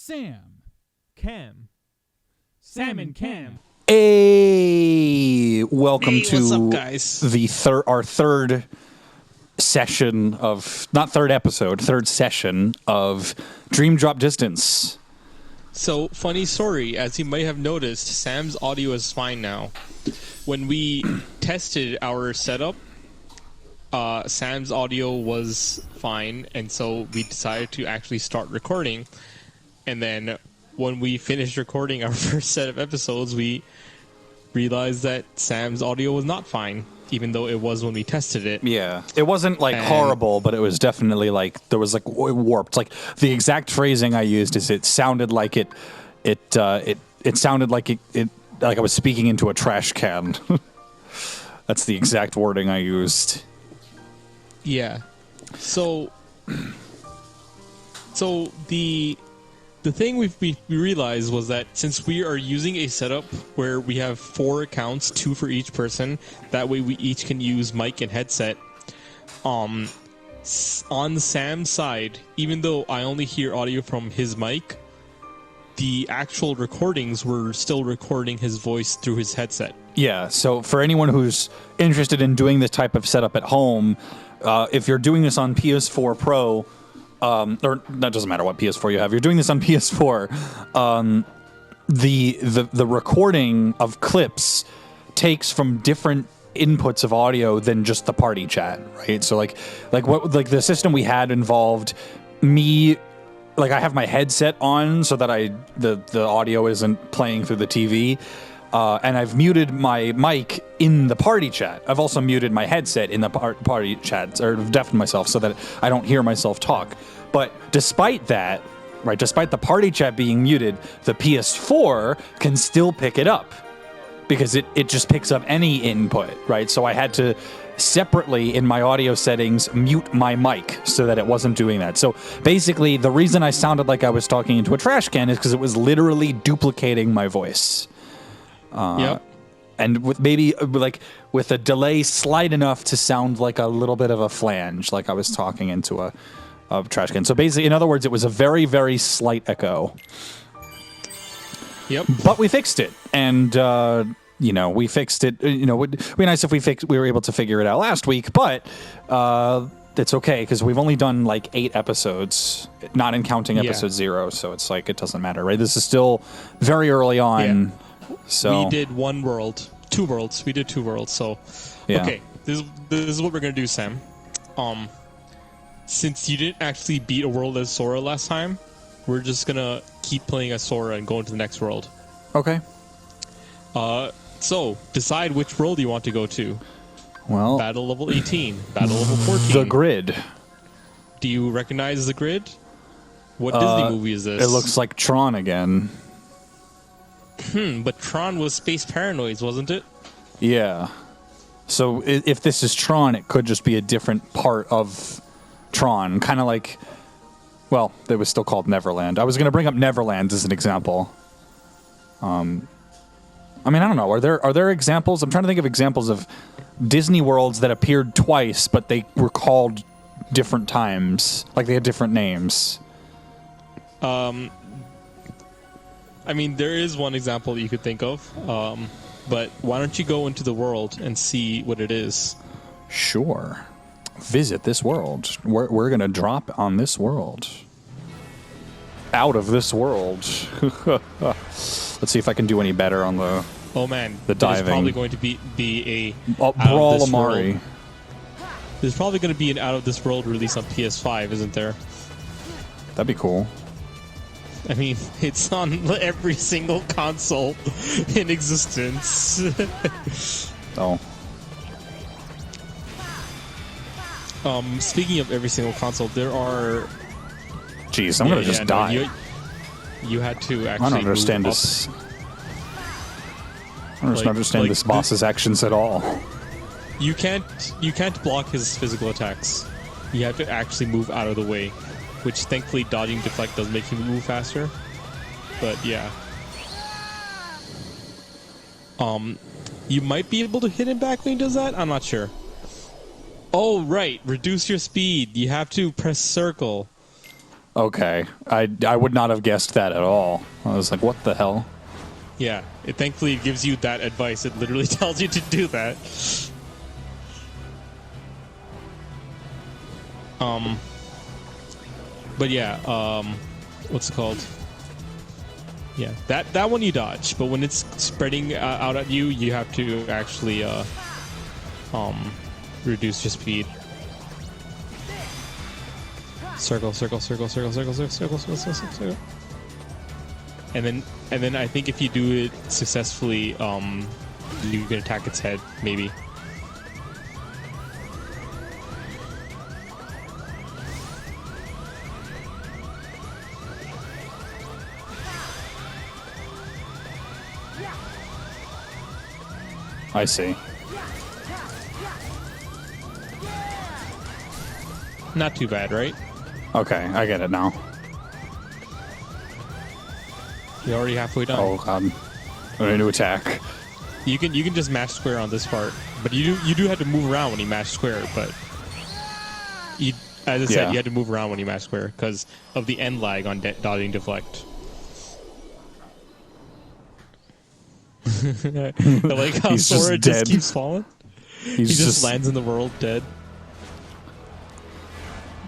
Sam. Cam. Salmon Cam. Hey, welcome to what's up, guys? our third session of, not third episode, third session of Dream Drop Distance. So, funny story, as you may have noticed, Sam's audio is fine now. When we tested our setup, Sam's audio was fine, and so we decided to actually start recording. And then when we finished recording our first set of episodes, we realized that Sam's audio was not fine, even though it was when we tested it. Yeah, it wasn't like horrible, but it was definitely like there was like warped. Like the exact phrasing I used is it sounded like it sounded like it like I was speaking into a trash can. That's the exact wording I used. Yeah. So the thing we realized was that since we are using a setup where we have 4 accounts, 2 for each person, that way we each can use mic and headset. On Sam's side, even though I only hear audio from his mic, the actual recordings were still recording his voice through his headset. Yeah, so for anyone who's interested in doing this type of setup at home, if you're doing this on PS4 Pro, or that doesn't matter what PS4 you have, you're doing this on PS4, the recording of clips takes from different inputs of audio than just the party chat, right? So like the system we had involved me. Like, I have my headset on so that the audio isn't playing through the TV, and I've muted my mic in the party chat. I've also muted my headset in the party chat, or deafened myself so that I don't hear myself talk. But despite that, right, despite the party chat being muted, the PS4 can still pick it up because it just picks up any input, right? So I had to separately in my audio settings mute my mic so that it wasn't doing that. So basically the reason I sounded like I was talking into a trash can is because it was literally duplicating my voice. Yep. And with maybe like with a delay slight enough to sound like a little bit of a flange, like I was talking into a trash can. So basically, in other words, it was a very, very slight echo. Yep. But we fixed it, and we fixed it. It'd be nice if we were able to figure it out last week, but it's okay because we've only done like 8 episodes, not in counting episode 0. So it's like it doesn't matter, right? This is still very early on. Yeah. So we did 2 worlds. We did 2 worlds. So yeah. Okay, this is what we're gonna do, Sam. Since you didn't actually beat a world as Sora last time, we're just gonna keep playing as Sora and go into the next world. Okay. So decide which world you want to go to. Well, battle level 18, battle level 14. The grid. Do you recognize the grid? What Disney movie is this? It looks like Tron again. But Tron was Space Paranoids, wasn't it? Yeah. So if this is Tron, it could just be a different part of Tron, kind of like, well, it was still called Neverland. I was going to bring up Neverland as an example. I mean, I don't know. Are there examples? I'm trying to think of examples of Disney worlds that appeared twice, but they were called different times, like they had different names. I mean, there is one example that you could think of, but why don't you go into the world and see what it is? Sure. Visit this world. We're going to drop on this world. Out of this world. Let's see if I can do any better on the the diving. There's probably going to be a Brawl Amari. There's probably going to be an Out of This World release on PS5, isn't there? That'd be cool. I mean, it's on every single console in existence. Oh. Speaking of every single console, there are... Jeez, I'm going to just die. You had to actually... I don't understand this. I don't understand this boss's actions at all. You can't block his physical attacks. You have to actually move out of the way, which thankfully dodging deflect does make him move faster. But yeah. You might be able to hit him back when he does that? I'm not sure. Oh, right. Reduce your speed. You have to press circle. Okay. I would not have guessed that at all. I was like, what the hell? Yeah, it thankfully gives you that advice. It literally tells you to do that. But yeah, what's it called? Yeah, that one you dodge, but when it's spreading out at you, you have to actually reduce your speed. Circle, circle, circle, circle, circle, circle, circle, circle, circle, circle. And then I think if you do it successfully, you can attack its head, maybe. I see. Not too bad, right? Okay, I get it now. You're already halfway done. Oh god. I need to attack. You can just mash square on this part, but you do have to move around when you mash square. But you, as I said, you had to move around when you mash square because of the end lag on dodging deflect. I like how He's Sora just just dead. keeps falling. He just lands in the world dead.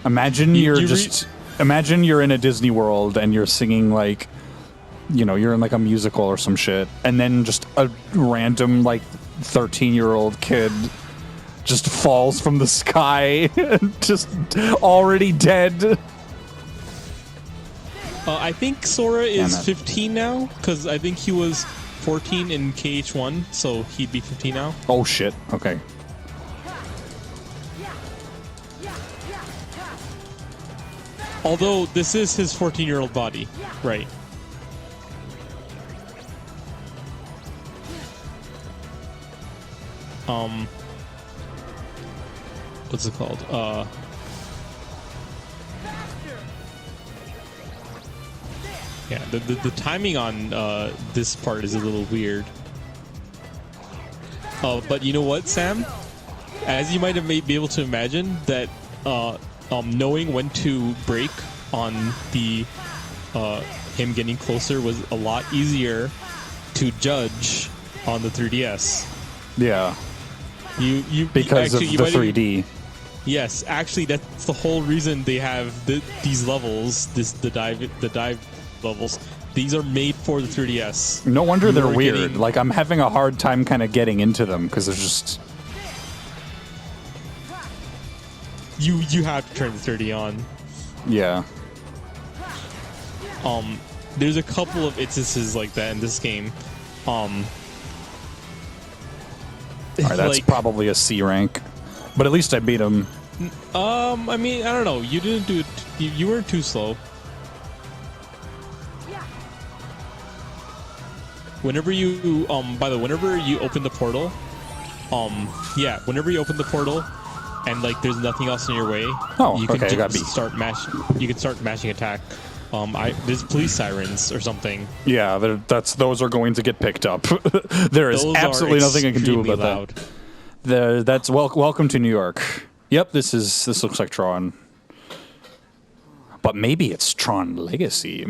Imagine imagine you're in a Disney World and you're singing like, you know, you're in like a musical or some shit, and then just a random like 13-year-old kid just falls from the sky, just already dead. I think Sora is 15 now because I think he was 14 in KH1, so he'd be 15 now. Oh shit. Okay. Although this is his 14-year-old body, right? What's it called? Yeah, the timing on this part is a little weird. But you know what, Sam? As you might have be able to imagine, that knowing when to brake on the him getting closer was a lot easier to judge on the 3DS. Yeah. You because actually, of the 3D. Yes, actually, that's the whole reason they have these levels. The dive levels. These are made for the 3DS. No wonder they're weird. Like, I'm having a hard time kind of getting into them because there's just... You have to turn the 3D on. Yeah. There's a couple of instances like that in this game. Alright, that's probably a C rank. But at least I beat him. I mean, I don't know. You didn't do it. You weren't too slow. Whenever you, by the way, whenever you open the portal, yeah, whenever you open the portal, and like there's nothing else in your way, you can just start mashing. You can start mashing attack. There's police sirens or something. Yeah, those are going to get picked up. There is absolutely nothing I can do about that. That's welcome to New York. Yep, this looks like Tron, but maybe it's Tron Legacy.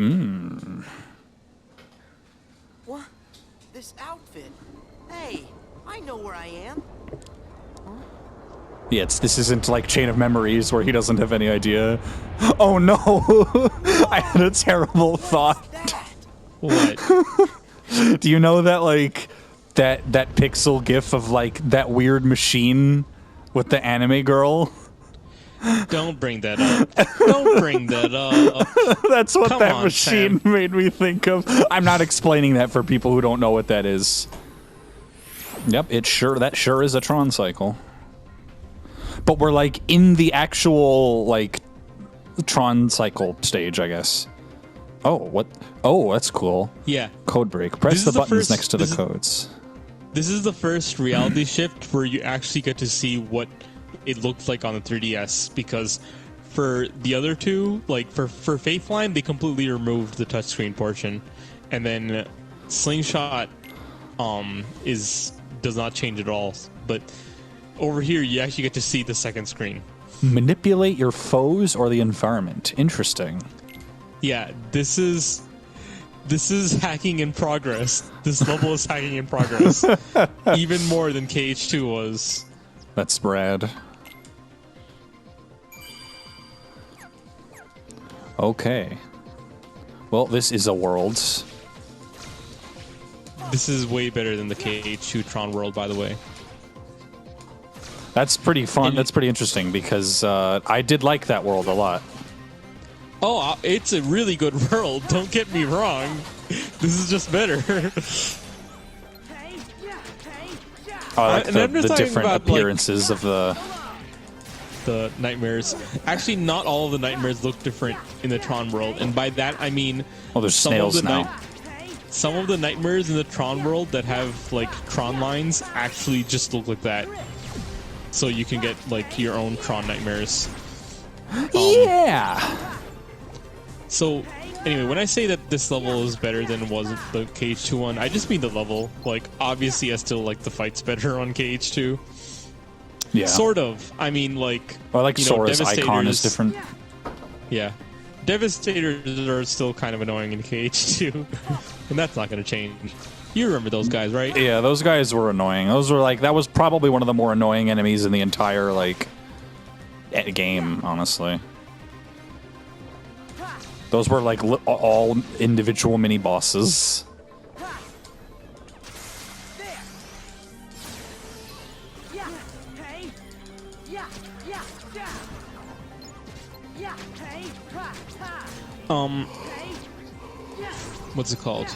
What? This outfit? Hey, I know where I am. Yeah, this isn't like Chain of Memories where he doesn't have any idea. Oh no! I had a terrible thought. What? Do you know that like that pixel gif of like that weird machine with the anime girl? Don't bring that up. Don't bring that up. That's what Come that on, machine Sam. made me think of. I'm not explaining that for people who don't know what that is. Yep, that sure is a Tron cycle. But we're like in the actual like Tron cycle stage, I guess. Oh, what? Oh, that's cool. Yeah. Code break. Press the buttons next to the codes. This is the first reality shift where you actually get to see what it looks like on the 3DS, because for the other two, like for Faithline, they completely removed the touchscreen portion, and then Slingshot does not change at all. But over here, you actually get to see the second screen. Manipulate your foes or the environment. Interesting. Yeah, this is hacking in progress. This level is hacking in progress. Even more than KH2 was. That's rad. Okay. Well, this is a Worlds. This is way better than the KH2 Tron world, by the way. That's pretty fun. That's pretty interesting because I did like that world a lot. Oh, it's a really good world. Don't get me wrong. This is just better. I like And I'm just the talking different about, like, appearances of the... the nightmares. Actually, not all of the nightmares look different in the Tron world, and by that I mean Oh, there's snails now. Some of the nightmares in the Tron world that have like Tron lines actually just look like that. So you can get like your own Tron nightmares. Yeah! So anyway, when I say that this level is better than was the KH2 one, I just mean the level. Like obviously I still like the fights better on KH2. Yeah. Sort of. I mean like I like you know, Sora's icon is different. Yeah. Devastators are still kind of annoying in KH2, and that's not going to change. You remember those guys, right? Yeah, those guys were annoying. Those were like, that was probably one of the more annoying enemies in the entire, like, game, honestly. Those were like all individual mini bosses. What's it called?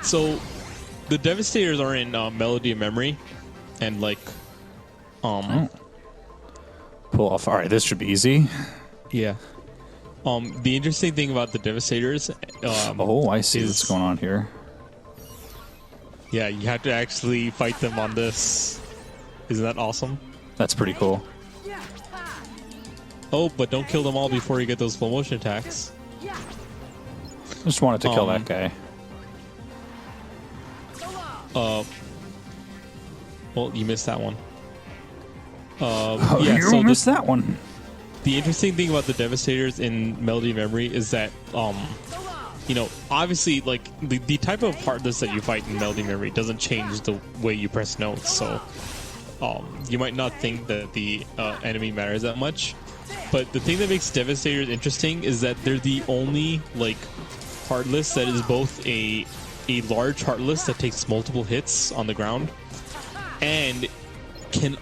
So the Devastators are in Melody of Memory, and like, Pull off. All right, this should be easy. yeah. The interesting thing about the Devastators, Oh, I see what's going on here. yeah, you have to actually fight them on this. Isn't that awesome? That's pretty cool. Oh, but don't kill them all before you get those slow motion attacks. Just wanted to kill that guy. Well, you missed that one. You so missed that one. the interesting thing about the Devastators in Melody of Memory is that, you know, obviously, like, the type of heartless that you fight in Melody of Memory doesn't change the way you press notes, so you might not think that the enemy matters that much. But the thing that makes Devastators interesting is that they're the only, like, heartless that is both a large heartless that takes multiple hits on the ground and can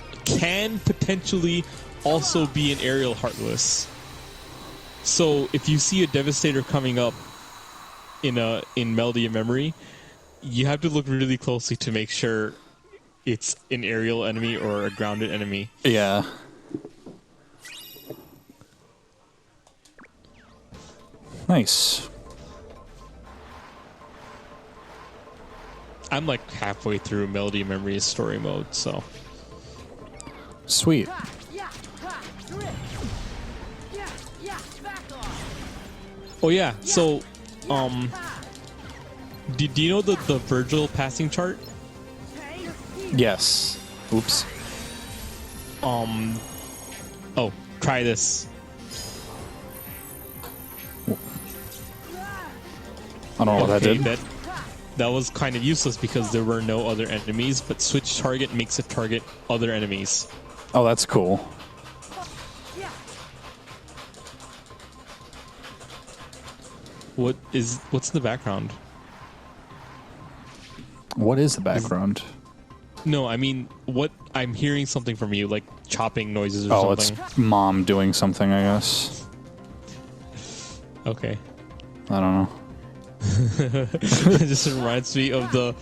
potentially also be an aerial heartless. So if you see a Devastator coming up in Melody of Memory, you have to look really closely to make sure it's an aerial enemy or a grounded enemy. Yeah. Nice. I'm like halfway through Melody of Memory's story mode, so Sweet. oh yeah, so do you know the Virgil passing chart? Yes. Oops. Oh, try this. I don't know what that did. That was kind of useless because there were no other enemies, but switch target makes it target other enemies. Oh, that's cool. What's in the background? What is the background? No, I mean, what I'm hearing something from you, like chopping noises or Oh, something. it's mom doing something, I guess. Okay. I don't know. It just reminds me of the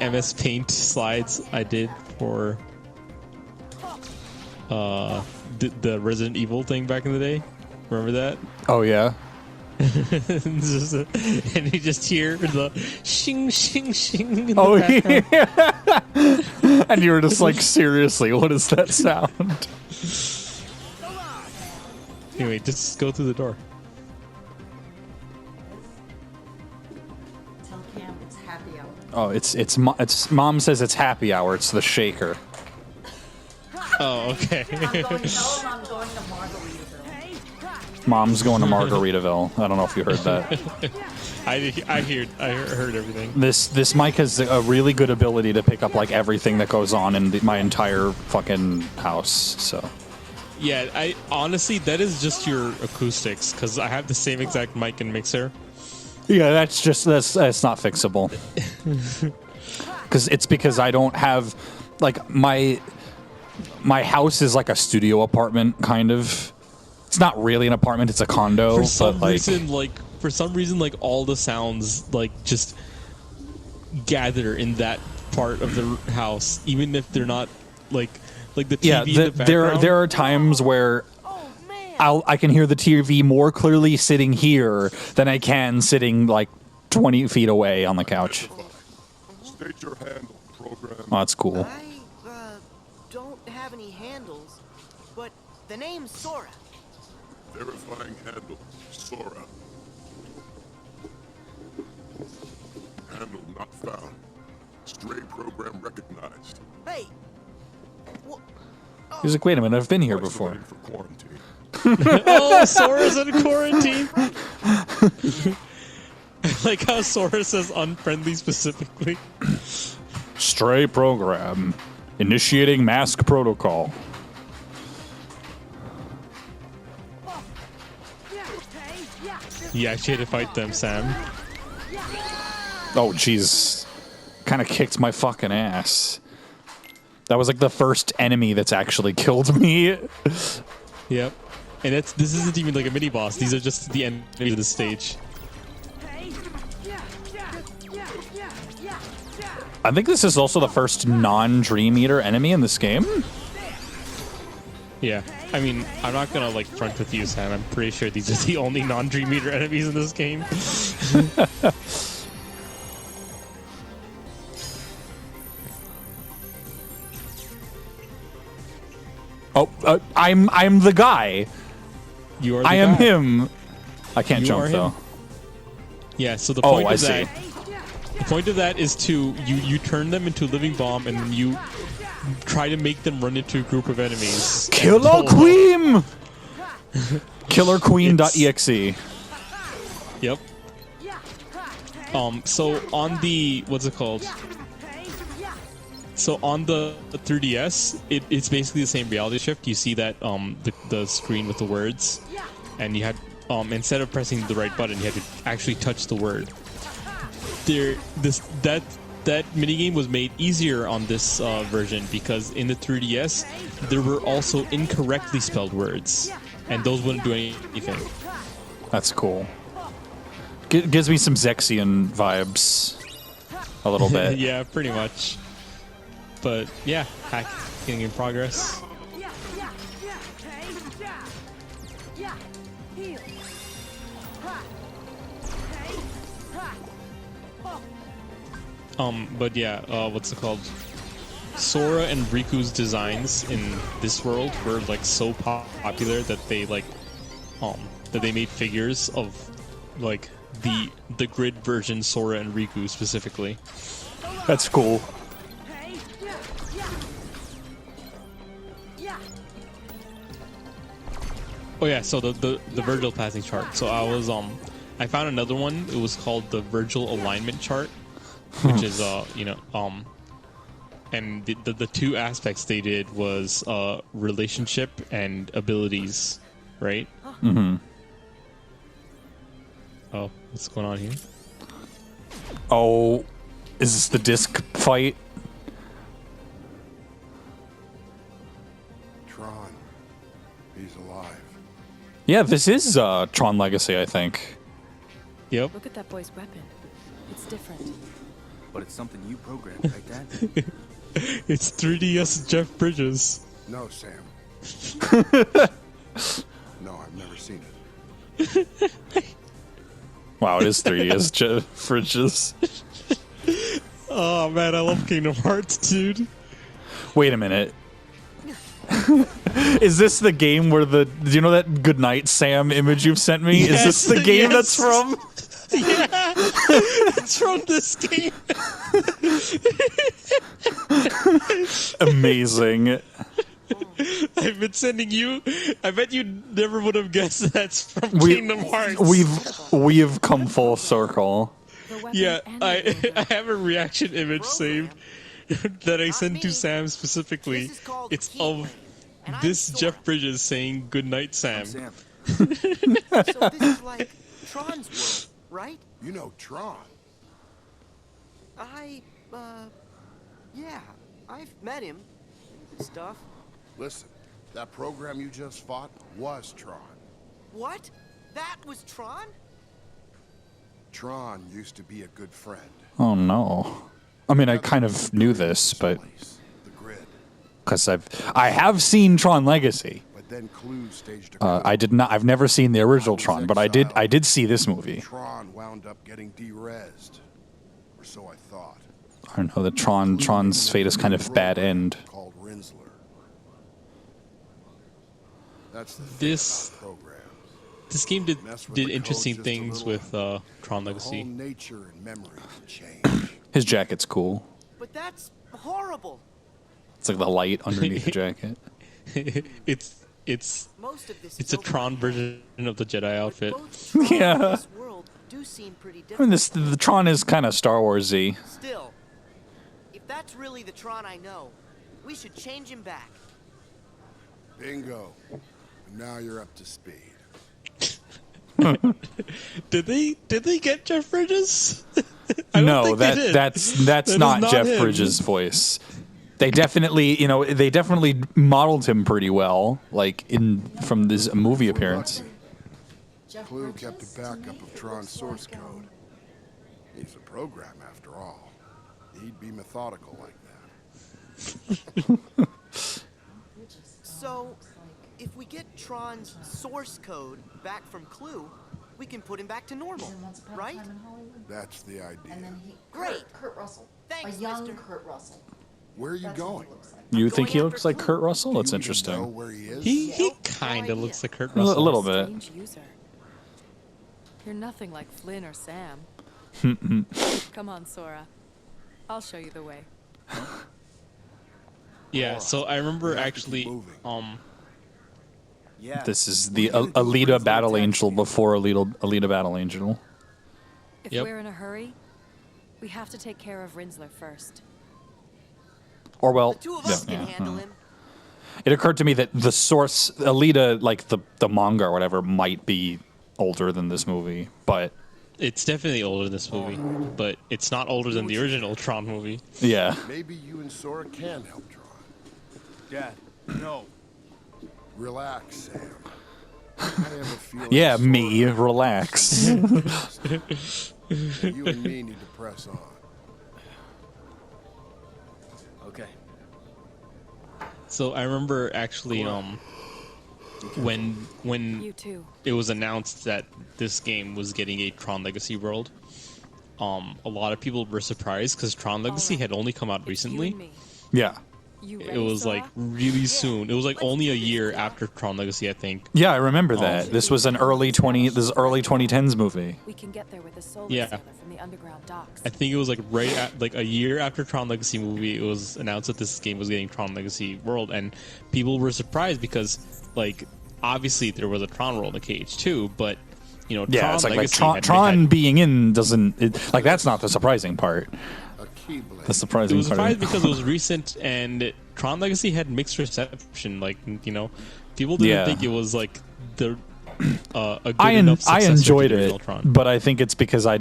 MS Paint slides I did for the Resident Evil thing back in the day. Remember that? Oh, yeah. And you just hear the shing shing shing. In Oh, the background. yeah. And you were just like, seriously, what is that sound? Anyway, just go through the door. Tell Cam it's happy hour. Oh, it's mom says it's happy hour. It's the shaker. Oh, okay. I'm going, tell him I'm going to Margaritaville. Mom's going to Margaritaville. I don't know if you heard that. I heard everything. This mic has a really good ability to pick up like everything that goes on in my entire fucking house. So Yeah, I honestly that is just your acoustics because I have the same exact mic and mixer. yeah, that's not fixable. Because I don't have like my house is like a studio apartment kind of. It's not really an apartment; it's a condo. For some but, reason, like all the sounds like just gather in that part of the house, even if they're not like the TV. yeah, in the background. there are times where Oh man. I can hear the TV more clearly sitting here than I can sitting like 20 feet away on the couch. State your handle, program. Oh, that's cool. I don't have any handles, but the name's Sora. Verifying handle, Sora. Handle not found. Stray program recognized. Hey. Wha- He's like, wait a minute, I've been here before. Isolating for quarantine. Oh, Sora's in quarantine. I like how Sora says unfriendly specifically. Stray program. Initiating mask protocol. You actually had to fight them, Sam. Oh, jeez. Kind of kicked my fucking ass. That was like the first enemy that's actually killed me. Yep. And this isn't even like a mini boss. These are just the enemies of the stage. I think this is also the first non-Dream Eater enemy in this game. Yeah. I mean, I'm not gonna like front with you, Sam. I'm pretty sure these are the only non-Dream Eater enemies in this game. Oh, I'm the guy. You are. The I am guy. him. I can't You jump are him. though. Yeah. So the Oh, point I of see. that. The point of that is to you turn them into a living bomb and then you try to make them run into a group of enemies. Killer Oh. Queen. KillerQueen.exe. Yep. So on the what's it called? So on the 3DS, it's basically the same reality shift. You see that the screen with the words, and you had instead of pressing the right button, you had to actually touch the word. That minigame was made easier on this version because in the 3DS there were also incorrectly spelled words, and those wouldn't do anything. That's cool. Gives me some Zexian vibes. A little bit. Yeah, pretty much. But yeah, hacking in progress. But yeah, what's it called? Sora and Riku's designs in this world were like so popular that they like, that they made figures of like the grid version Sora and Riku specifically. That's cool. Oh yeah, so the Virgil passing chart. So I found another one. It was called the Virgil alignment chart, which is and the two aspects they did was relationship and abilities, right? Mm-hmm. Oh, what's going on here? Oh, is this the disc fight? Tron. He's alive. Yeah, this is Tron Legacy, I think. Yep. Look at that boy's weapon. It's different. But it's something you programmed, right, Dad? It's 3DS Jeff Bridges. No, Sam. No, I've never seen it. Wow, it is 3DS fridges. Oh man, I love Kingdom Hearts, dude. Wait a minute. Is this the game where do you know that Goodnight Sam image you've sent me? Yes, is this the game yes. that's from? Yeah, it's from this game. Amazing. I've been sending you. I bet you never would have guessed that's from Kingdom Hearts. We've come full circle. The weapon Yeah, and the I wielder. have a reaction image saved that I sent to Sam specifically. This is called It's Keyblade, of and I'm this Sora. Jeff Bridges saying "Good night, Sam." Sam. So this is like Tron's world, right? You know Tron. Yeah, I've met him. Stuff. Listen, that program you just fought was Tron. What? That was Tron? Tron used to be a good friend. Oh no. I mean, I kind of knew this, but The grid. because I have seen Tron Legacy. But then Clue staged a I did not. I've never seen the original Tron, but I did see this movie. Tron wound up getting derezzed. Or so I thought. I don't know that Tron's fate is kind of bad end. Called Rinsler. That's the This program. this game did Mess with did the interesting code just a things little. with Tron The whole Legacy. nature and memory can change. His jacket's cool. But that's horrible. It's like the light underneath the jacket. it's Most of this it's is a over Tron my head, version of the Jedi but outfit. both Tron Yeah. and this world do seem pretty I mean, different. the Tron is kind of Star Warsy. Still, if that's really the Tron I know, we should change him back. Bingo. Now you're up to speed. Did they get Jeff Bridges? I don't No, think they did. that's That is not Jeff him. Bridges' voice. They definitely, they definitely modeled him pretty well, like from this movie appearance. Clue kept a backup of Tron's source code. He's a program after all. He'd be methodical like that. So, if we get Tron's source code back from Clue, we can put him back to normal, right? That's the idea. And then he, Great. Kurt Russell. Thanks, a young mister. Kurt Russell. Where are you That's what going? he looks like. You think he going looks after like Clue. Kurt Russell? That's Do you even know interesting. where he is? He No kind of idea. looks like Kurt A Russell. little bit. Strange user. You're nothing like Flynn or Sam. Come on, Sora. I'll show you the way. Yeah, so I remember We have to actually, keep moving. Yeah. This is the Alita Battle Angel before Alita Battle Angel. If Yep. we're in a hurry, we have to take care of Rinsler first. Or well, The two of us can handle him. it occurred to me that the source Alita, like the manga or whatever, might be older than this movie, but it's definitely older than this movie, but it's not older than the original Tron movie. yeah. Maybe you and Sora can help Tron. Dad, no. Relax, Sam. I have a feeling Yeah, Sora me, relax. and you and me need to press on. Okay. So I remember actually, when You too. it was announced that this game was getting a Tron Legacy world, a lot of people were surprised because Tron Legacy Alright. had only come out It's you recently. and me. Yeah. You It ready, was Sora? like really soon. It was like let's only do a this, year Sora. after Tron Legacy, I think. Yeah, I remember that. This was an early 2010s movie. We can get there with a solar Yeah. sailor from the underground docks. I think it was like like a year after Tron Legacy movie, it was announced that this game was getting Tron Legacy World, and people were surprised because, like, obviously there was a Tron world in KH2, but Yeah, Tron it's like Legacy Tron being in doesn't like that's not the surprising part. A keyblade. The It surprising was part. surprised because it was recent, and Tron Legacy had mixed reception. Like, people didn't Yeah. think it was like the a good I enough successor enjoyed to the it, original Tron. but I think it's because I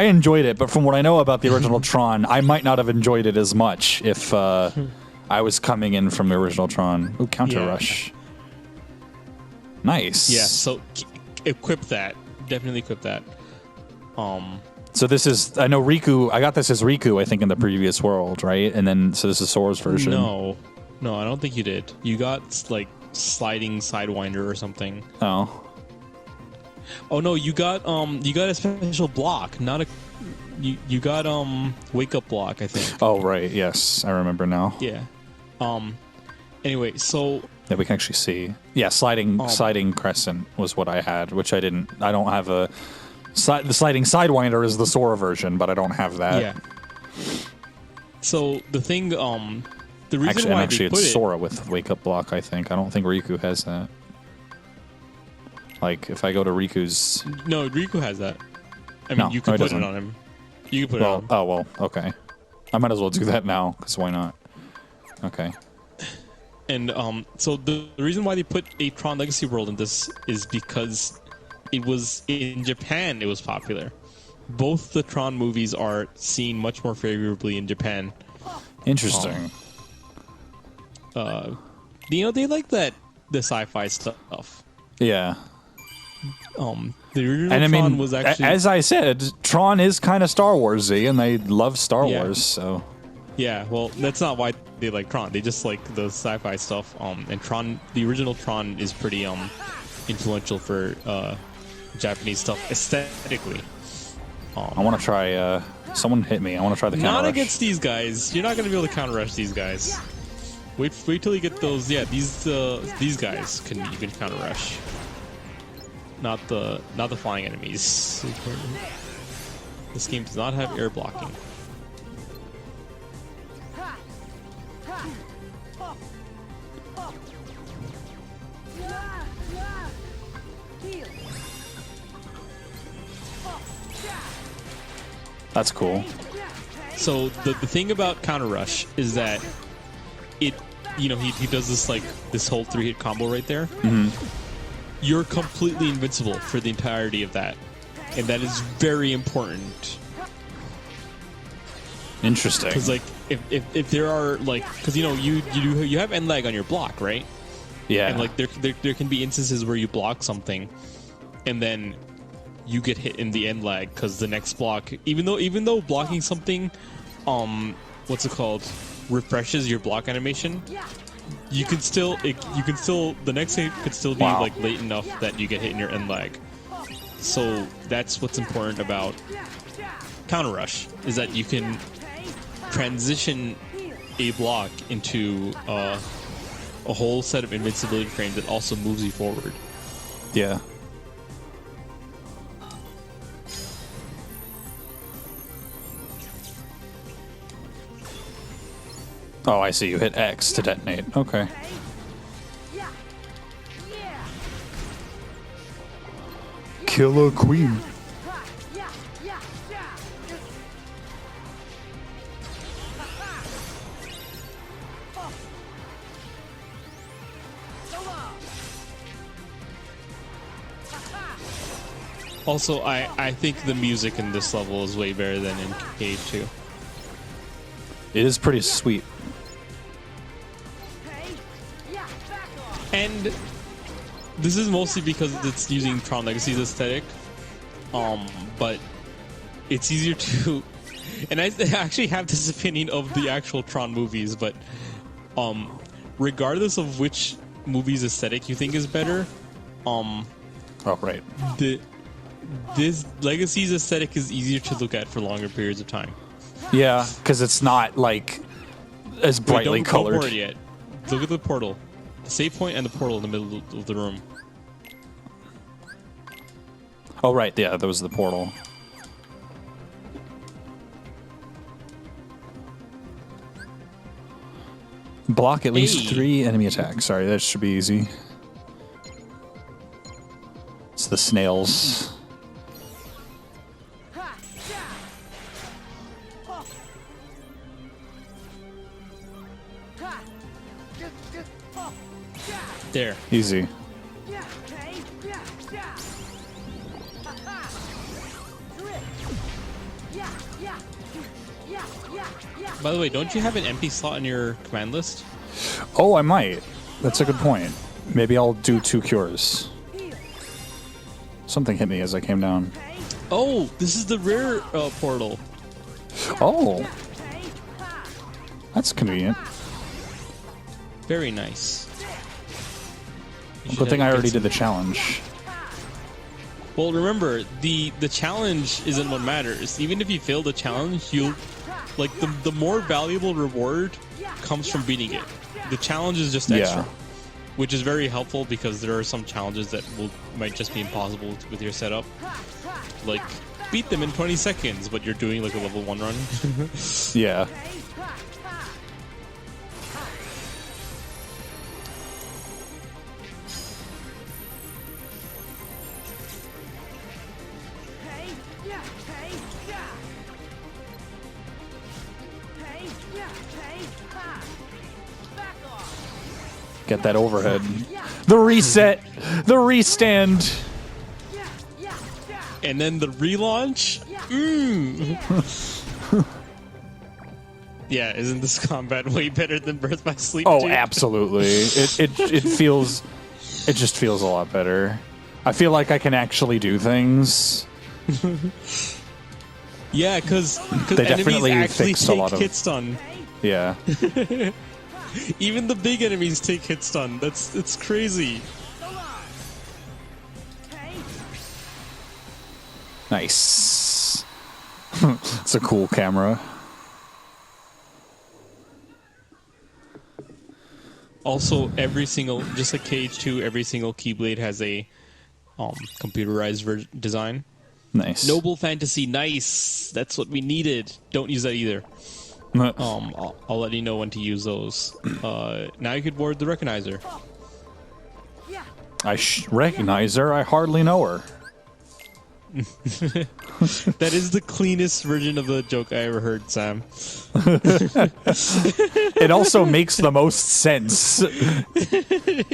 enjoyed it, but from what I know about the original Tron, I might not have enjoyed it as much if I was coming in from the original Tron. Ooh, Counter Yeah. Rush. Nice. Yeah, so equip that. Definitely equip that. So this is, I know Riku, I got this as Riku, I think, in the previous world, right? And then, so this is Sora's version. No, I don't think you did. You got like sliding sidewinder or something. Oh. Oh no, you got a special block, not a. You got wake up block, I think. Oh, right. Yes, I remember now. Yeah. Anyway, so Yeah, we can actually see. Yeah, sliding crescent was what I had, which I didn't. I don't have a. The sliding sidewinder is the Sora version, but I don't have that. yeah. So the the reason Actually, and why actually they put it's it, Sora with Wake Up Block, I think. I don't think Riku has that. Like, if I go to Riku's... no, Riku has that. I mean, No, you no, could he put it doesn't. on him. You can put it on Well, him. oh, well, okay. I might as well do that now, because why not? Okay. And so the reason why they put a Tron Legacy World in this is because it was in Japan. It was popular. Both the Tron movies are seen much more favorably in Japan. Interesting. You know, they like the sci-fi stuff. Yeah. The original And I Tron mean, was actually as I said, Tron is kind of Star Wars-y, and they love Star Yeah. Wars, so... yeah. Well, that's not why they like Tron. They just like the sci-fi stuff. And Tron, the original Tron, is pretty influential for Japanese stuff aesthetically. I want to try... someone hit me. I want to try the counter Not rush. against these guys. You're not going to be able to counter rush these guys. Wait till you get those. Yeah, these guys you can counter rush. Not the flying enemies. This game does not have air blocking. That's cool. So the thing about counter rush is that it, you know, he does this whole 3-hit combo right there. You're completely invincible for the entirety of that, and that is very important. Interesting. Because like if there are like, because you know you have end lag on your block, right? Yeah. And like there can be instances where you block something, and then you get hit in the end lag because the next block, even though blocking something, what's it called, refreshes your block animation, you can still the next hit could still be Wow. like late enough that you get hit in your end lag. So that's what's important about counter rush, is that you can transition a block into a whole set of invincibility frames that also moves you forward. Yeah. Oh, I see. You hit X to detonate. Okay. Killer Queen. Also, I think the music in this level is way better than in K2. It is pretty sweet. And this is mostly because it's using Tron Legacy's aesthetic. But it's easier to... And I actually have this opinion of the actual Tron movies, but regardless of which movie's aesthetic you think is better, Oh, right. this Legacy's aesthetic is easier to look at for longer periods of time. Yeah, because it's not, like, as Wait, brightly don't colored. board yet. Look at the portal. The save point and the portal in the middle of the room. Oh, right. Yeah, that was the portal. Block at least Hey. 3 enemy attacks. Sorry, that should be easy. It's the snails. There. Easy. By the way, don't you have an empty slot in your command list? Oh, I might. That's a good point. Maybe I'll do 2 cures. Something hit me as I came down. Oh, this is the rare portal. Oh. That's convenient. Very nice. You should Good thing have- I already get did the some- challenge. Well, remember, the challenge isn't what matters. Even if you fail the challenge, you'll... Like, the more valuable reward comes from beating it. The challenge is just extra. Yeah. Which is very helpful because there are some challenges that might just be impossible with your setup. Like, beat them in 20 seconds, but you're doing like a level 1 run. Yeah. Get that overhead. The reset. The restand. And then the relaunch. Yeah, isn't this combat way better than Birth by Sleep? Oh, dude? absolutely. It feels. It just feels a lot better. I feel like I can actually do things. Yeah, because They enemies definitely actually fixed a take lot of- hit stun. Yeah. Even the big enemies take hit stun. It's crazy. Nice. It's a cool camera. Also, every single, just like KH2, every single Keyblade has a computerized design. Nice. Noble Fantasy, nice. That's what we needed. Don't use that either. I'll let you know when to use those. Now you could board the Recognizer. I recognize her. I hardly know her. That is the cleanest version of the joke I ever heard, Sam. It also makes the most sense.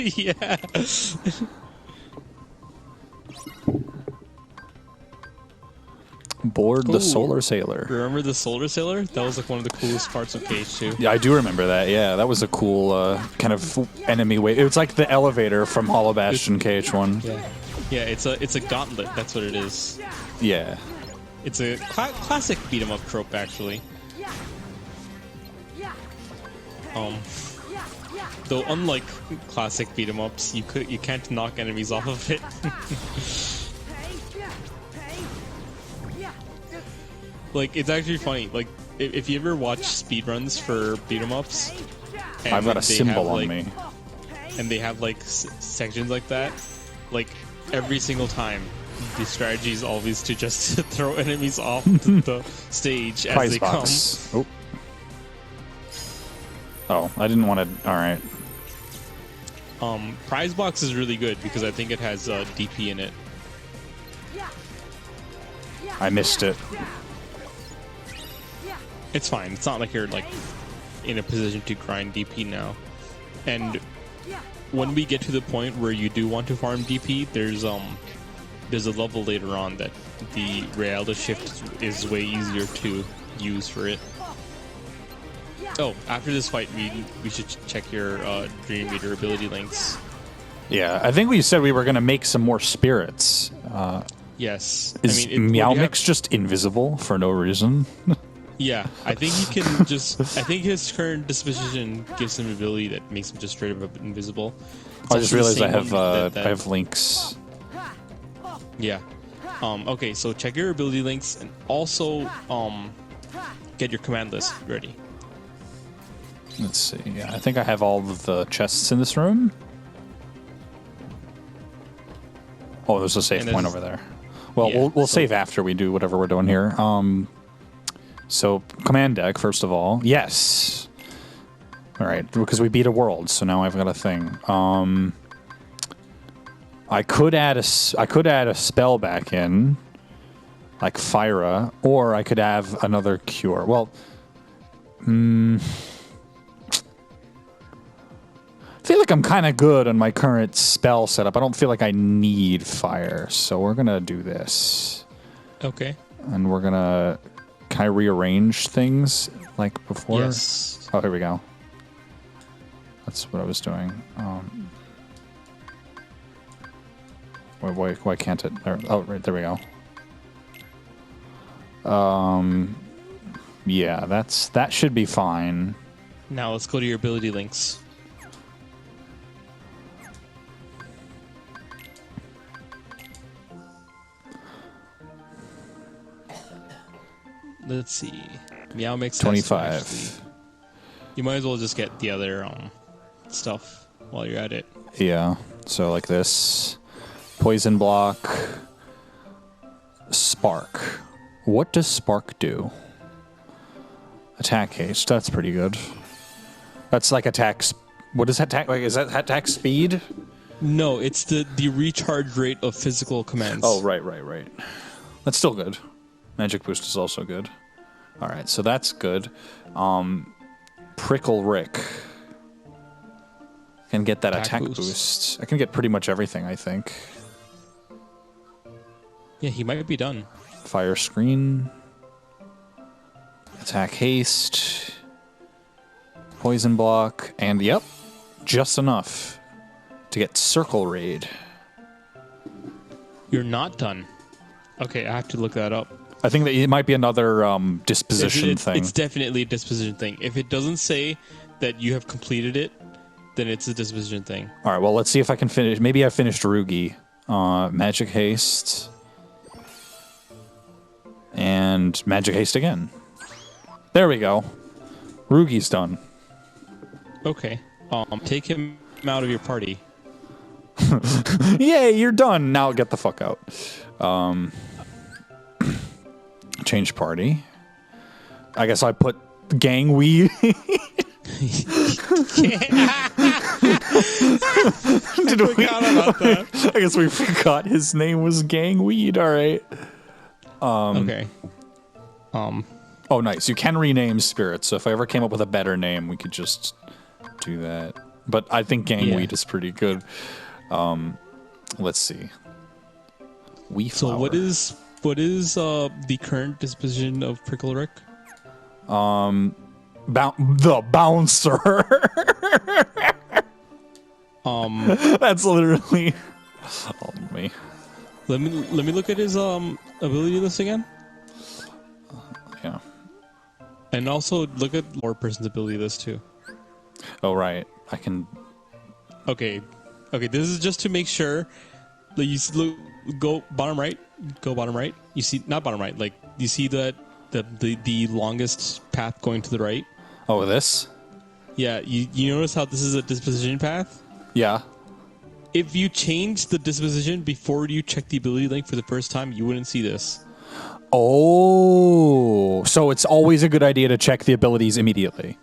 Yeah. Board the Ooh. Solar Sailor. Remember the Solar Sailor? That was like one of the coolest parts of KH2. Yeah, I do remember that. Yeah, that was a cool kind of enemy way. It was like the elevator from Hollow Bastion KH1. Yeah, it's a gauntlet. That's what it is. Yeah. It's a classic beat 'em up trope, actually. Though unlike classic beat 'em ups, you can't knock enemies off of it. Like, it's actually funny. Like, if you ever watch speedruns for beat 'em ups, and I've got a they symbol have, on like, me. and they have like sections like that, like every single time, the strategy is always to just throw enemies off the stage as Prize they box. Oh, I didn't want to. All right. come. Prize box is really good because I think it has DP in it. I missed it. It's fine. It's not like you're like in a position to grind DP now. And when we get to the point where you do want to farm DP, there's a level later on that the reality shift is way easier to use for it. Oh, after this fight, we should check your Dream Meter ability links. Yeah, I think we said we were going to make some more spirits. Yes, Is what you Meow have- Mix just invisible for no reason? Yeah, I think he can just. I think his current disposition gives him an ability that makes him just straight up invisible. It's I just also the realized I same have one that- I have links. Yeah. Okay, so check your ability links and also get your command list ready. Let's see. Yeah, I think I have all of the chests in this room. Oh, there's a save And point there's- over there. Well, Yeah, we'll so- save after we do whatever we're doing here. So command deck first of all. Yes. All right, because we beat a world, so now I've got a thing. I could add a spell back in, like Fyra, or I could have another cure. Well, I feel like I'm kind of good on my current spell setup. I don't feel like I need fire, so we're gonna do this, Okay. and we're gonna. Can I rearrange things like before? Yes. Oh, here we go. That's what I was doing. Why can't it? There, oh, right there we go. Yeah, that should be fine. Now let's go to your ability links. Let's see. Meow Mix has 25. actually- You might as well just get the other stuff while you're at it. Yeah. So like this, poison block, spark. What does spark do? Attack haste. That's pretty good. That's like attack. What is that attack? Like, is that attack speed? No, it's the recharge rate of physical commands. Oh, right. That's still good. Magic boost is also good. All right, so that's good. Prickle Rick. Can get that attack boost. I can get pretty much everything, I think. Yeah, he might be done. Fire screen. Attack haste. Poison block. And yep, just enough to get circle raid. You're not done. Okay, I have to look that up. I think that it might be another disposition thing. It's definitely a disposition thing. If it doesn't say that you have completed it, then it's a disposition thing. All right, well, let's see if I can finish. Maybe I finished Rugi. Magic haste. And magic haste again. There we go. Rugi's done. Okay. Take him out of your party. Yay, you're done. Now get the fuck out. Change party. I guess I put gang weed. Did we Forgot about that. I guess we forgot his name was gang weed. All right. Okay. Oh, nice. You can rename spirits. So if I ever came up with a better name, we could just do that. But I think gangweed is pretty good. Let's see. So what is the current disposition of Prickle Rick? The bouncer. That's literally. Oh, me. Let me look at his ability list again. Yeah. And also look at more person's ability list too. Oh right, I can. Okay. This is just to make sure that you go bottom right. Go bottom right. You see, not bottom right. Like you see that the longest path going to the right. Oh, this. Yeah. You notice how this is a disposition path? Yeah. If you change the disposition before you check the ability link for the first time, you wouldn't see this. Oh, so it's always a good idea to check the abilities immediately.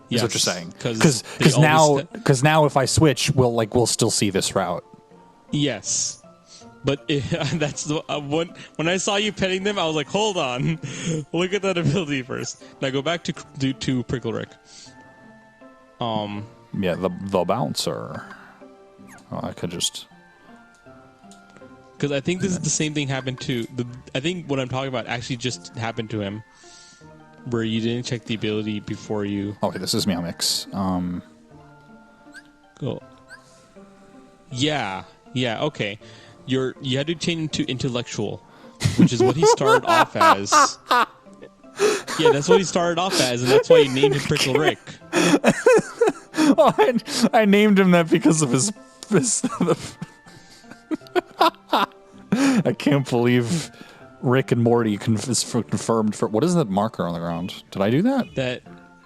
Is what you're saying? Because now if I switch, we'll still see this route. Yes, but that's the when I saw you petting them, I was like, hold on, look at that ability first. Now go back to Prickle Rick. Yeah, the bouncer. Oh, I could just. Because I think this is the same thing happened to I think what I'm talking about actually just happened to him, where you didn't check the ability before you. Okay, this is Meowmix. Go. Yeah. Okay. You had to change to intellectual, which is what he started off as. Yeah, that's what he started off as, and that's why you named him Prickle Rick. Oh, I named him that because of his I can't believe Rick and Morty is confirmed for. What is that marker on the ground? Did I do that?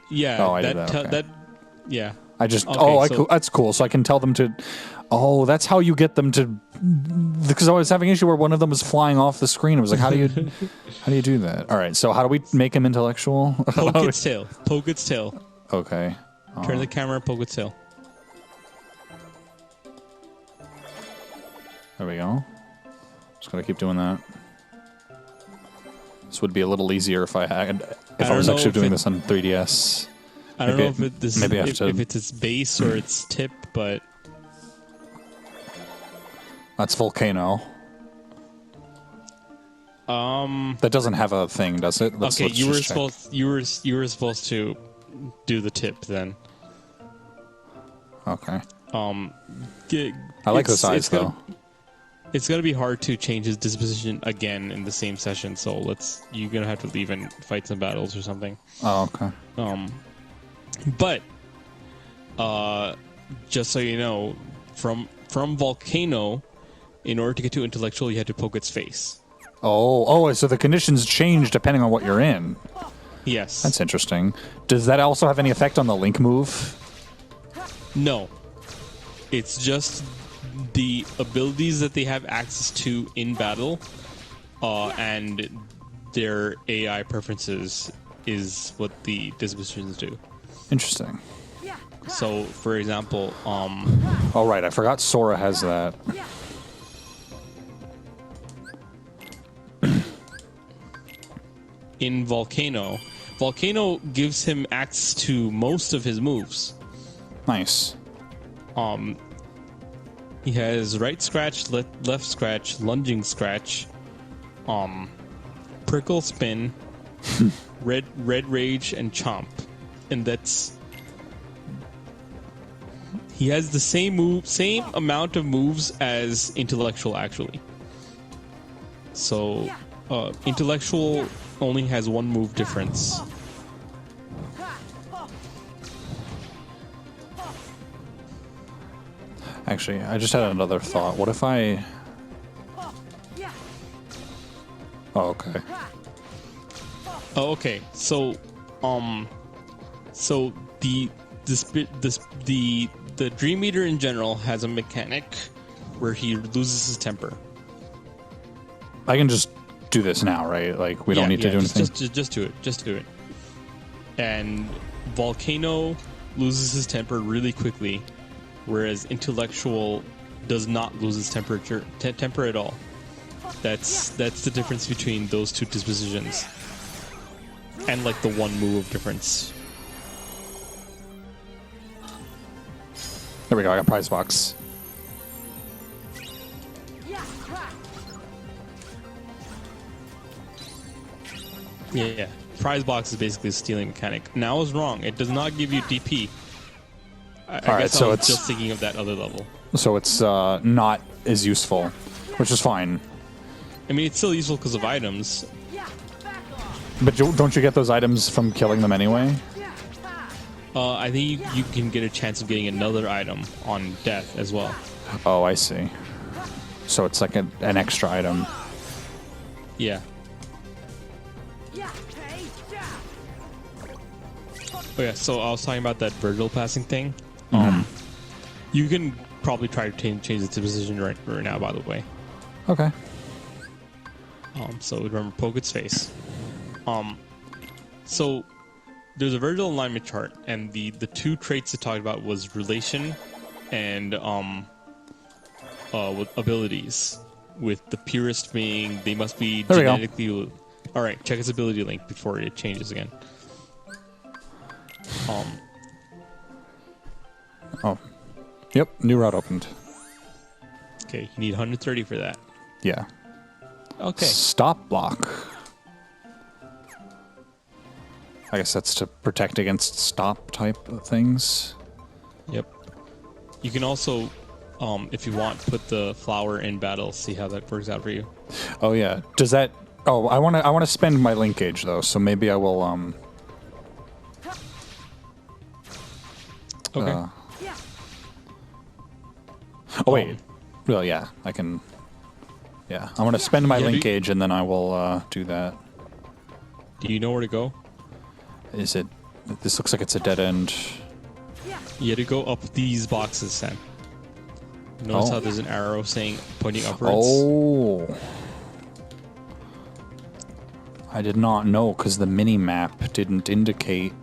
Yeah. Oh, I did that. Okay. Yeah. I just. Okay, that's cool. So I can tell them to. Oh, that's how you get them to. Because I was having an issue where one of them was flying off the screen. I was like, how do you do that? All right. So how do we make him intellectual? Poke its tail. Poke its tail. Okay. Turn the camera. Poke its tail. There we go. Just gotta keep doing that. This would be a little easier if I was actually doing this on 3DS. I don't know if it's its base or its tip, but that's Volcano. That doesn't have a thing, does it? Okay, you were supposed to do the tip then. Okay. I like the size though. It's gonna be hard to change his disposition again in the same session, so you're gonna have to leave and fight some battles or something. Oh, okay. But just so you know, from Volcano, in order to get to intellectual, you had to poke its face. Oh, so the conditions change depending on what you're in. Yes. That's interesting. Does that also have any effect on the Link move? No. It's just the abilities that they have access to in battle, and their AI preferences is what the dispositions do. Interesting. So, for example, oh right, I forgot Sora has that. in Volcano. Volcano gives him access to most of his moves. Nice. He has right scratch, left scratch, lunging scratch, prickle spin, red rage, and chomp, and that's. He has the same amount of moves as intellectual actually. So, intellectual only has one move difference. Actually, I just had another thought. What if I... Oh, okay. Oh, okay. So, so the Dream Eater in general has a mechanic where he loses his temper. I can just do this now, right? Like, we don't need to do anything? Just do it. Just do it. And Volcano loses his temper really quickly, whereas Intellectual does not lose his temper at all. That's the difference between those two dispositions. And like the one move difference. There we go, I got prize box. Yeah. Prize box is basically a stealing mechanic. Now I was wrong. It does not give you DP. I guess so I was it's just thinking of that other level. So it's not as useful, which is fine. I mean, it's still useful because of items. But don't you get those items from killing them anyway? I think you can get a chance of getting another item on death as well. Oh, I see. So it's like an extra item. Yeah. Oh yeah, so I was talking about that Virgil passing thing. You can probably try to change the position right now, by the way. Okay. So remember, poke its face. So there's a Virgil alignment chart, and the two traits it talked about was relation and with abilities. With the purest being, they must be genetically. All right, check its ability link before it changes again. Oh. Yep, new route opened. Okay, you need 130 for that. Yeah. Okay. Stop block. I guess that's to protect against stop type of things. Yep. You can also, if you want, put the flower in battle. See how that works out for you. Oh yeah. Does that? Oh, I want to spend my linkage though, so maybe I will. Okay. Oh wait. Well, yeah, I can. Yeah, I want to spend my linkage and then I will do that. Do you know where to go? Is it? This looks like it's a dead end. You had to go up these boxes, Sam. Notice how there's an arrow saying pointing upwards. Oh. I did not know because the mini map didn't indicate.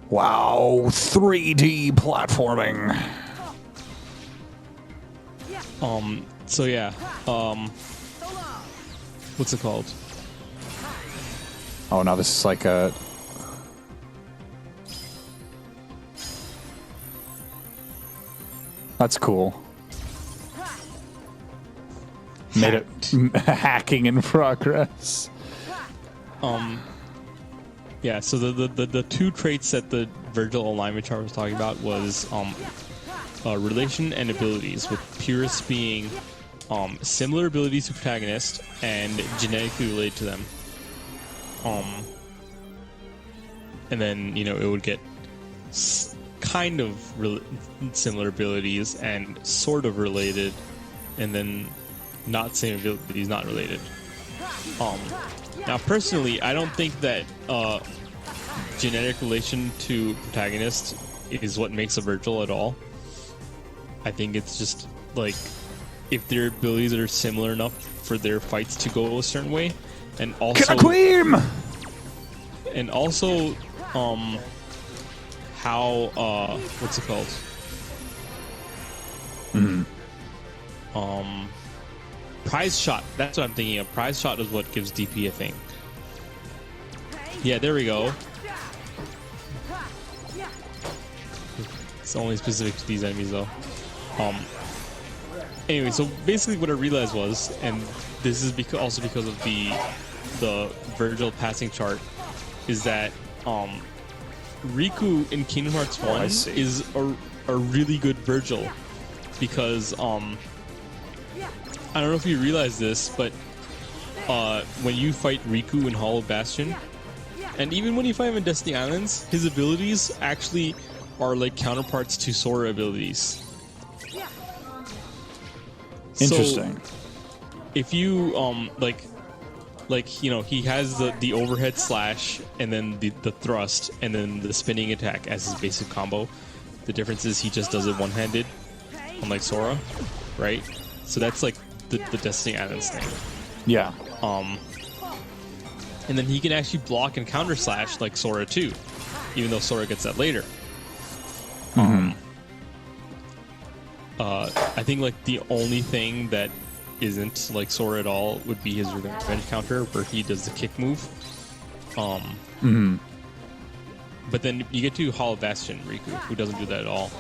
Wow, 3D platforming. So yeah, what's it called? Oh, now this is like a. That's cool. Made it hacking in progress. Yeah, so the two traits that the Virgil alignment chart was talking about was relation and abilities, with purist being similar abilities to protagonist and genetically related to them. And then, you know, it would get kind of similar abilities and sort of related, and then not same abilities, not related. Now, personally, I don't think that genetic relation to protagonist is what makes a Virgil at all. I think it's just, like, if their abilities are similar enough for their fights to go a certain way, and also... And also, how, what's it called? Prize shot. That's what I'm thinking of. Prize shot is what gives DP, I think. Yeah, there we go. It's only specific to these enemies though. Anyway, so basically what I realized was, and this is also because of the Virgil passing chart, is that Riku in Kingdom Hearts 1 is a really good Virgil, because I don't know if you realize this, but when you fight Riku in Hollow Bastion, and even when you fight him in Destiny Islands, his abilities actually are like counterparts to Sora abilities. Interesting. So, if you like you know, he has the overhead slash and then the thrust and then the spinning attack as his basic combo. The difference is he just does it one-handed, unlike Sora, right? So that's like the Destiny Islands thing. Yeah. And then he can actually block and counter slash like Sora too, even though Sora gets that later. I think like the only thing that isn't like Sora at all would be his revenge counter, where he does the kick move. But then you get to Hollow Bastion Riku, who doesn't do that at all.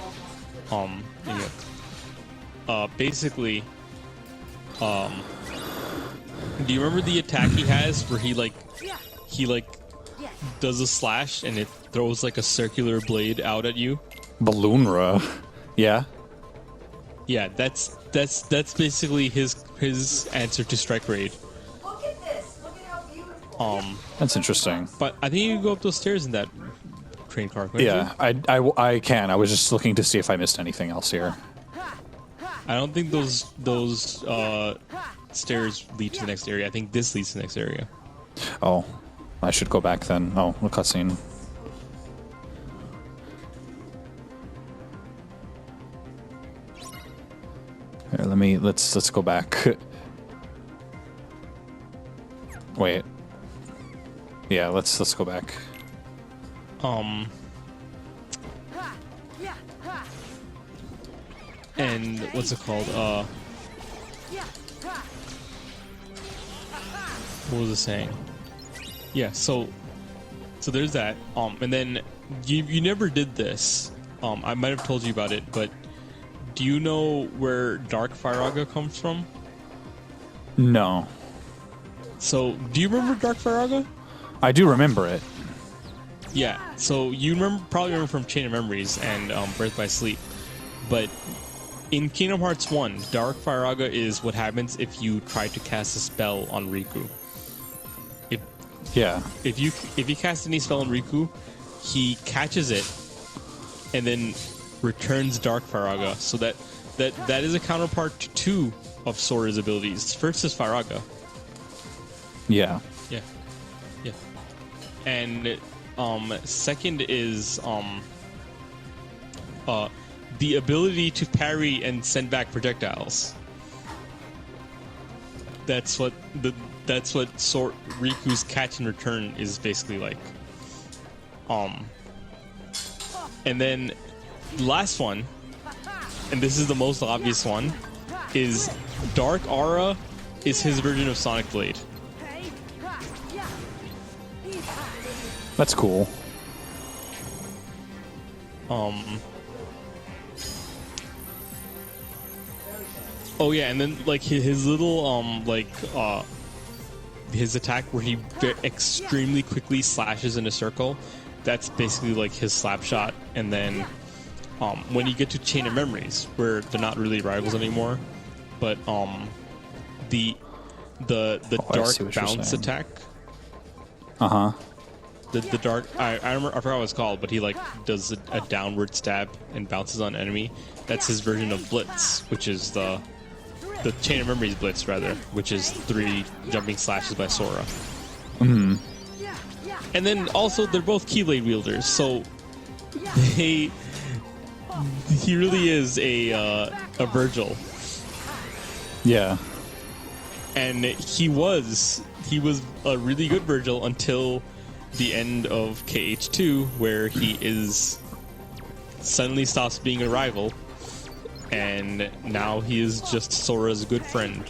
Basically, do you remember the attack he has where he does a slash and it throws like a circular blade out at you? Balloonra. Yeah. Yeah, that's basically his answer to Strike Raid. Look at this. Look at how beautiful. That's interesting. But I think you can go up those stairs in that train car. Couldn't Yeah, you? I can. I was just looking to see if I missed anything else here. I don't think those stairs lead to the next area. I think this leads to the next area. Oh, I should go back then. Oh, the cutscene. Here, let's go back. Wait. Yeah, let's go back. And what's it called? What was it saying? Yeah, so there's that. And then you never did this. I might have told you about it, but do you know where Dark Firaga comes from? No. So, do you remember Dark Firaga? I do remember it. Yeah, so you probably remember from Chain of Memories and Birth by Sleep. But in Kingdom Hearts 1, Dark Firaga is what happens if you try to cast a spell on Riku. If you cast any spell on Riku, he catches it and then returns Dark Firaga. So that is a counterpart to two of Sora's abilities. First is Firaga. Yeah. Yeah. And second is the ability to parry and send back projectiles. That's what Riku's catch and return is basically like. And then the last one, and this is the most obvious one, is Dark Aura is his version of Sonic Blade. That's cool. Oh yeah, and then like his little his attack where he extremely quickly slashes in a circle, that's basically like his slap shot. And then when you get to Chain of Memories, where they're not really rivals anymore, but the dark bounce attack. The dark, I forgot what it's called, but he like does a downward stab and bounces on enemy. That's his version of Blitz, which is the Chain of Memories Blitz, rather, which is 3 jumping slashes by Sora. Mm-hmm. And then also they're both Keyblade wielders, so he really is a Virgil. Yeah. And he was a really good Virgil until the end of KH2, where he suddenly stops being a rival, and now he is just Sora's good friend.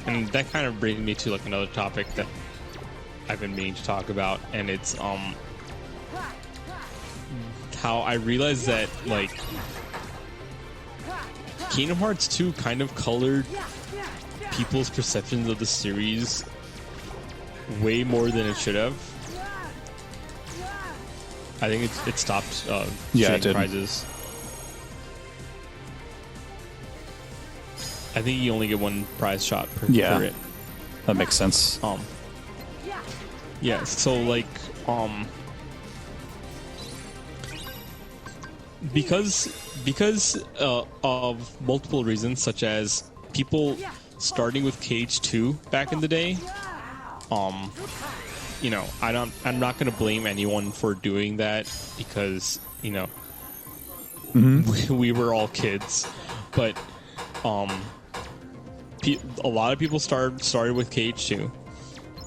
and that kind of brings me to like another topic that I've been meaning to talk about, and it's how I realized that like Kingdom Hearts 2 kind of colored people's perceptions of the series way more than it should have. I think it stopped Yeah, it shooting did. prizes. I think you only get one prize shot per Yeah. for it. That makes sense. Yeah, so like because of multiple reasons, such as people starting with Cage 2 back in the day, you know, I'm not gonna blame anyone for doing that because, you know, we were all kids, but a lot of people started with Cage 2,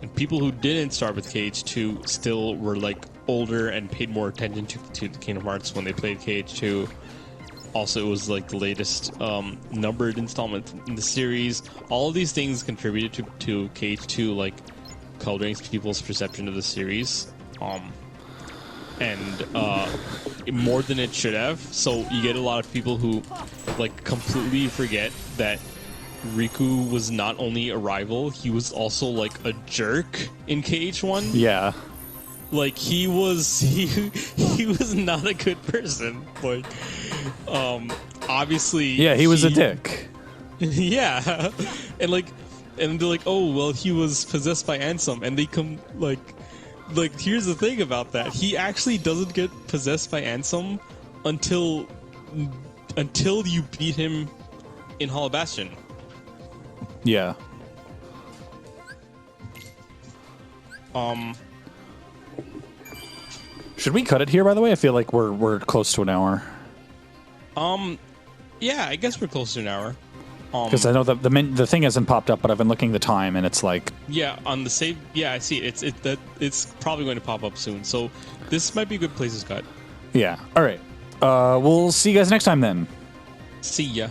and people who didn't start with Cage 2 still were like older and paid more attention to the Kingdom Hearts when they played Cage 2. Also, it was like the latest numbered installment in the series. All of these things contributed to Cage 2, like coloring people's perception of the series, and more than it should have. So you get a lot of people who like completely forget that Riku was not only a rival, he was also like a jerk in Cage 1. Yeah. Like he was not a good person. Like obviously Yeah, he was a dick. Yeah. And they're like, oh well, he was possessed by Ansem, and they come like here's the thing about that. He actually doesn't get possessed by Ansem until you beat him in Hollow Bastion. Yeah. Should we cut it here, by the way? I feel like we're close to an hour. Yeah, I guess we're close to an hour. Because I know the thing hasn't popped up, but I've been looking at the time, and it's like... Yeah, on the save... Yeah, I see. It's probably going to pop up soon. So this might be a good place to cut. Yeah. All right. We'll see you guys next time, then. See ya.